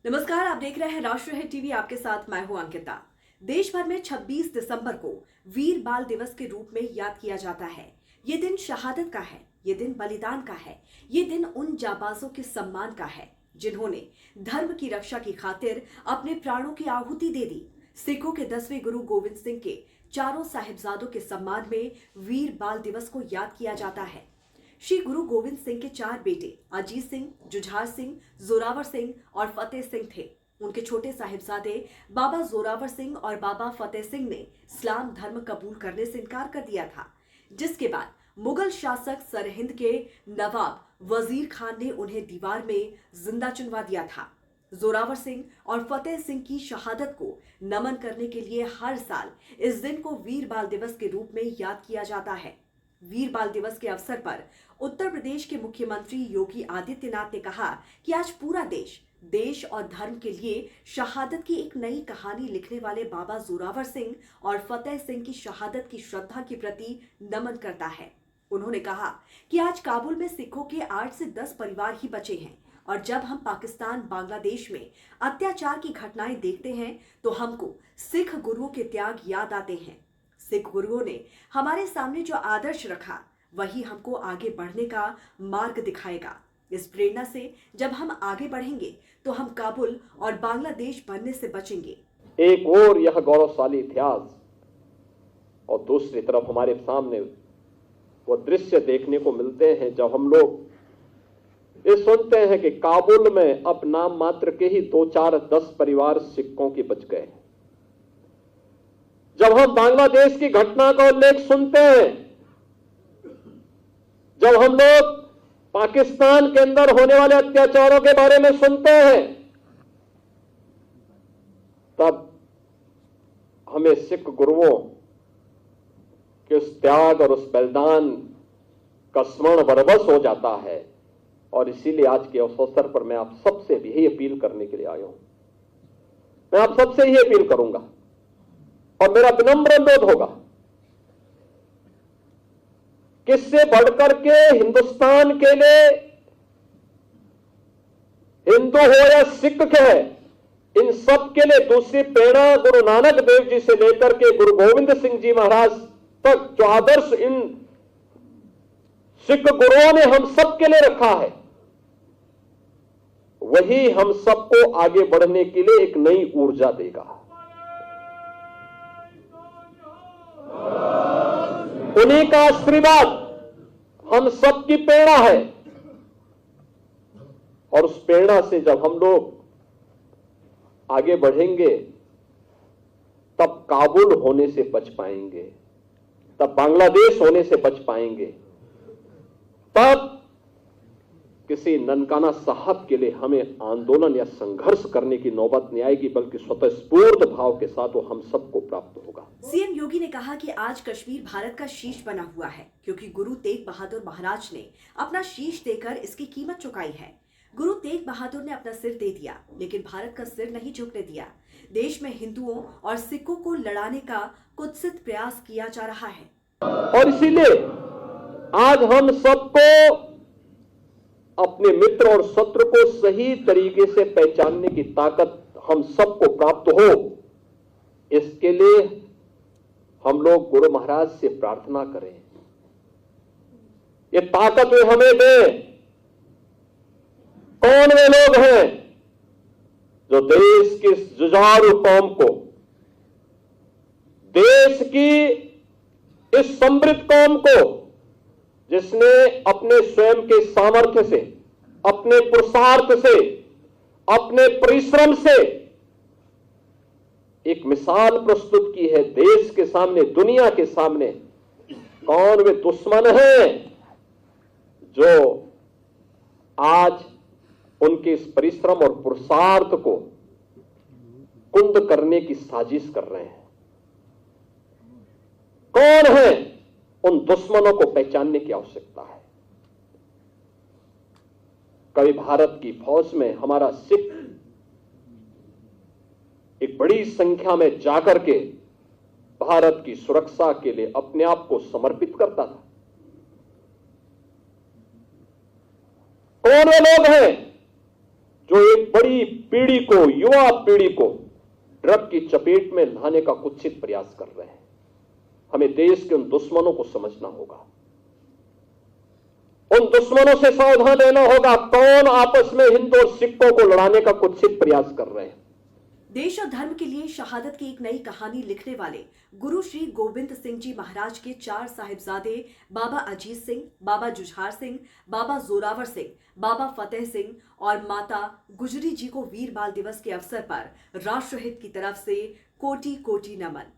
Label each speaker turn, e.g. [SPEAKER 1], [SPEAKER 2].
[SPEAKER 1] नमस्कार, आप देख रहे हैं राष्ट्रहित टीवी। आपके साथ मैं हूं अंकिता। देश भर में 26 दिसंबर को वीर बाल दिवस के रूप में याद किया जाता है। ये दिन शहादत का है, ये दिन बलिदान का है, ये दिन उन जाबाजों के सम्मान का है जिन्होंने धर्म की रक्षा की खातिर अपने प्राणों की आहुति दे दी। सिखों के 10वें गुरु गोविंद सिंह के चारों साहिबजादों के सम्मान में वीर बाल दिवस को याद किया जाता है। श्री गुरु गोविंद सिंह के 4 बेटे अजीत सिंह, जुझार सिंह, जोरावर सिंह और फतेह सिंह थे। उनके छोटे साहिबजादे बाबा जोरावर सिंह और बाबा फतेह सिंह ने इस्लाम धर्म कबूल करने से इनकार कर दिया था, जिसके बाद मुगल शासक सरहिंद के नवाब वजीर खान ने उन्हें दीवार में जिंदा चुनवा दिया था। जोरावर सिंह और फतेह सिंह की शहादत को नमन करने के लिए हर साल इस दिन को वीर बाल दिवस के रूप में याद किया जाता है। वीर बाल दिवस के अवसर पर उत्तर प्रदेश के मुख्यमंत्री योगी आदित्यनाथ ने कहा कि आज पूरा देश और धर्म के लिए शहादत की एक नई कहानी लिखने वाले बाबा जोरावर सिंह और फतेह सिंह की शहादत की श्रद्धा के प्रति नमन करता है। उन्होंने कहा कि आज काबुल में सिखों के 8 से 10 परिवार ही बचे हैं और जब हम पाकिस्तान बांग्लादेश में अत्याचार की घटनाएं देखते हैं तो हमको सिख गुरुओं के त्याग याद आते हैं। सिख गुरुओं ने हमारे सामने जो आदर्श रखा वही हमको आगे बढ़ने का मार्ग दिखाएगा। इस प्रेरणा से जब हम आगे बढ़ेंगे तो हम काबुल और बांग्लादेश बनने से बचेंगे।
[SPEAKER 2] एक और यह गौरवशाली इतिहास और दूसरी तरफ हमारे सामने वो दृश्य देखने को मिलते हैं जब हम लोग ये सुनते हैं कि काबुल में अब नाम मात्र के ही 2, 4, 10 परिवार सिखों के बच गए। जब हम बांग्लादेश की घटना का उल्लेख सुनते हैं, जब हम लोग पाकिस्तान के अंदर होने वाले अत्याचारों के बारे में सुनते हैं, तब हमें सिख गुरुओं के उस त्याग और उस बलिदान का स्मरण बरबस हो जाता है। और इसीलिए आज के उस अवसर पर मैं आप सबसे भी यही अपील करने के लिए आया हूं। मैं आप सबसे यही अपील करूंगा और मेरा विनम्र अनुरोध होगा, किससे बढ़कर के हिंदुस्तान के लिए, हिंदू हो या सिख है, इन सब के लिए दूसरी प्रेरणा गुरु नानक देव जी से लेकर के गुरु गोविंद सिंह जी महाराज तक जो आदर्श इन सिख गुरुओं ने हम सब के लिए रखा है, वही हम सबको आगे बढ़ने के लिए एक नई ऊर्जा देगा। उन्हीं का आशीर्वाद हम सबकी प्रेरणा है और उस प्रेरणा से जब हम लोग आगे बढ़ेंगे तब काबुल होने से बच पाएंगे, तब बांग्लादेश होने से बच पाएंगे, तब किसी ननकाना साहब के लिए हमें आंदोलन या संघर्ष करने की नौबत नहीं आएगी, बल्कि स्वतःस्फूर्त भाव के साथ वो हम सबको प्राप्त होगा।
[SPEAKER 1] सीएम योगी ने कहा कि आज कश्मीर भारत का शीश बना हुआ है, क्योंकि गुरु तेग बहादुर महाराज ने अपना शीश देकर इसकी कीमत चुकाई है। गुरु तेग बहादुर ने अपना सिर दे दिया, लेकिन भारत का सिर नहीं झुकने दिया। देश में हिंदुओं और सिखों को लड़ाने का कुत्सित प्रयास किया जा रहा है
[SPEAKER 2] और इसीलिए आज हम सबको अपने मित्र और शत्रु को सही तरीके से पहचानने की ताकत हम सबको प्राप्त हो, इसके लिए हम लोग गुरु महाराज से प्रार्थना करें, ये ताकत वे हमें दें। कौन वे लोग हैं जो देश की जुझारू कौम को, देश की इस समृद्ध कौम को, जिसने अपने स्वयं के सामर्थ्य से, अपने पुरुषार्थ से, अपने परिश्रम से एक मिसाल प्रस्तुत की है देश के सामने, दुनिया के सामने। कौन वे दुश्मन हैं जो आज उनके इस परिश्रम और पुरुषार्थ को कुंद करने की साजिश कर रहे हैं? कौन है? उन दुश्मनों को पहचानने की आवश्यकता है। कभी भारत की फौज में हमारा सिख एक बड़ी संख्या में जाकर के भारत की सुरक्षा के लिए अपने आप को समर्पित करता था। कौन वे लोग हैं जो एक बड़ी पीढ़ी को, युवा पीढ़ी को ड्रग की चपेट में लाने का कुत्सित प्रयास कर रहे हैं। हमें देश के उन दुश्मनों को समझना होगा, उन दुश्मनों से सावधान रहना होगा, कौन आपस में हिंदू और सिखों को लड़ाने का कुत्सित प्रयास कर रहे हैं।
[SPEAKER 1] देश और धर्म के लिए शहादत की एक नई कहानी लिखने वाले गुरु श्री गोविंद सिंह जी महाराज के 4 साहिबजादे बाबा अजीत सिंह, बाबा जुझार सिंह, बाबा जोरावर सिंह, बाबा फतेह सिंह और माता गुजरी जी को वीर बाल दिवस के अवसर पर राष्ट्रहित की तरफ से कोटि कोटि नमन।